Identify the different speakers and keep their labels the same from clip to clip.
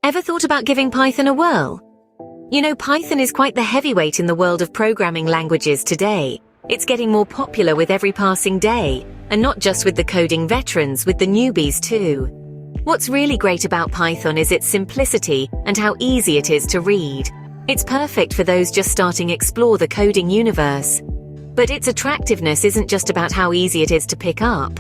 Speaker 1: Ever thought about giving Python a whirl? You know, Python is quite the heavyweight in the world of programming languages today. It's getting more popular with every passing day, and not just with the coding veterans, with the newbies too. What's really great about Python is its simplicity and how easy it is to read. It's perfect for those just starting to explore the coding universe. But its attractiveness isn't just about how easy it is to pick up.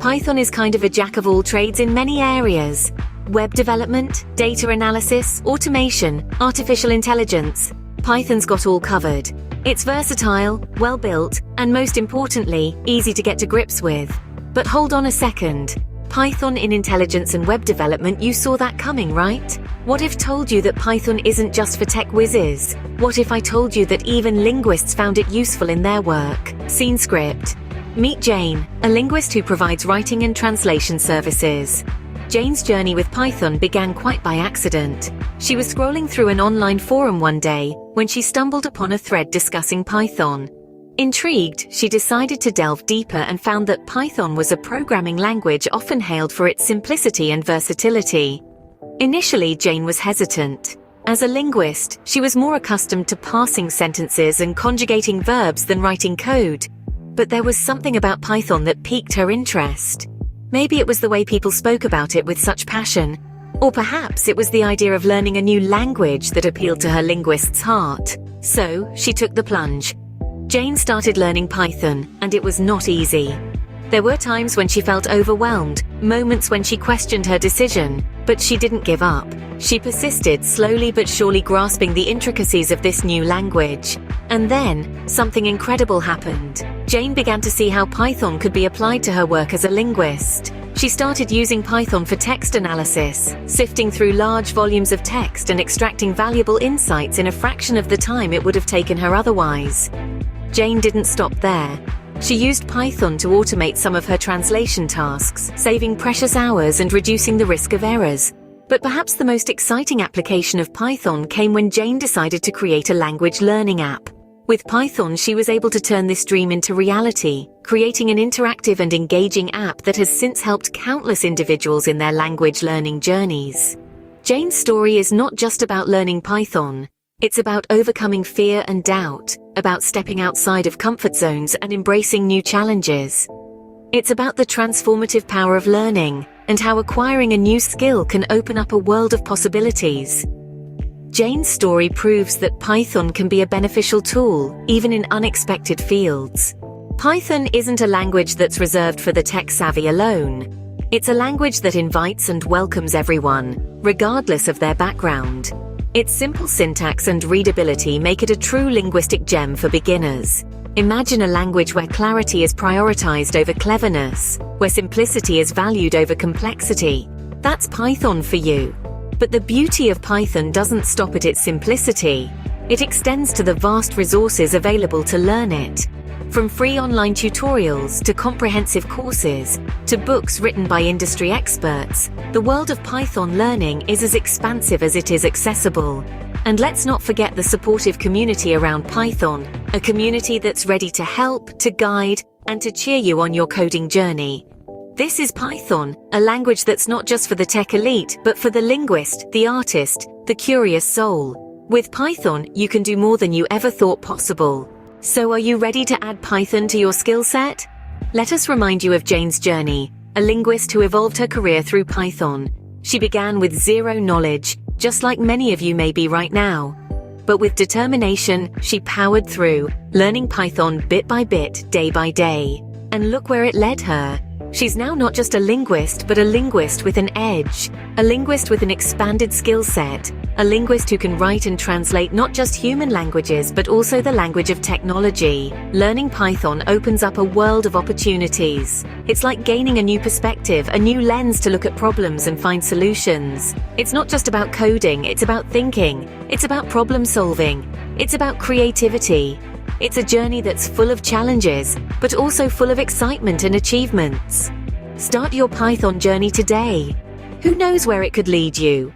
Speaker 1: Python is kind of a jack of all trades in many areas. Web development, data analysis, automation, artificial intelligence. Python's got all covered. It's versatile, well-built, and most importantly, easy to get to grips with. But hold on a second. Python in intelligence and web development, you saw that coming, right? What if told you that Python isn't just for tech whizzes? What if I told you that even linguists found it useful in their work? Scene script. Meet Jane, a linguist who provides writing and translation services. Jane's journey with Python began quite by accident. She was scrolling through an online forum one day when she stumbled upon a thread discussing Python. Intrigued, she decided to delve deeper and found that Python was a programming language often hailed for its simplicity and versatility. Initially, Jane was hesitant. As a linguist, she was more accustomed to parsing sentences and conjugating verbs than writing code. But there was something about Python that piqued her interest. Maybe it was the way people spoke about it with such passion. Or perhaps it was the idea of learning a new language that appealed to her linguist's heart. So, she took the plunge. Jane started learning Python, and it was not easy. There were times when she felt overwhelmed, moments when she questioned her decision, but she didn't give up. She persisted, slowly but surely grasping the intricacies of this new language. And then, something incredible happened. Jane began to see how Python could be applied to her work as a linguist. She started using Python for text analysis, sifting through large volumes of text and extracting valuable insights in a fraction of the time it would have taken her otherwise. Jane didn't stop there. She used Python to automate some of her translation tasks, saving precious hours and reducing the risk of errors. But perhaps the most exciting application of Python came when Jane decided to create a language learning app. With Python, she was able to turn this dream into reality, creating an interactive and engaging app that has since helped countless individuals in their language learning journeys. Jane's story is not just about learning Python. It's about overcoming fear and doubt, about stepping outside of comfort zones and embracing new challenges. It's about the transformative power of learning and how acquiring a new skill can open up a world of possibilities. Jane's story proves that Python can be a beneficial tool, even in unexpected fields. Python isn't a language that's reserved for the tech-savvy alone. It's a language that invites and welcomes everyone, regardless of their background. Its simple syntax and readability make it a true linguistic gem for beginners. Imagine a language where clarity is prioritized over cleverness, where simplicity is valued over complexity. That's Python for you. But the beauty of Python doesn't stop at its simplicity. It extends to the vast resources available to learn it. From free online tutorials to comprehensive courses to books written by industry experts, the world of Python learning is as expansive as it is accessible. And let's not forget the supportive community around Python, a community that's ready to help, to guide, and to cheer you on your coding journey. This is Python, a language that's not just for the tech elite, but for the linguist, the artist, the curious soul. With Python, you can do more than you ever thought possible. So are you ready to add Python to your skill set? Let us remind you of Jane's journey, a linguist who evolved her career through Python. She began with zero knowledge, just like many of you may be right now. But with determination, she powered through, learning Python bit by bit, day by day. And look where it led her. She's now not just a linguist, but a linguist with an edge, a linguist with an expanded skill set, a linguist who can write and translate not just human languages, but also the language of technology. Learning Python opens up a world of opportunities. It's like gaining a new perspective, a new lens to look at problems and find solutions. It's not just about coding, it's about thinking. It's about problem solving. It's about creativity. It's a journey that's full of challenges, but also full of excitement and achievements. Start your Python journey today. Who knows where it could lead you?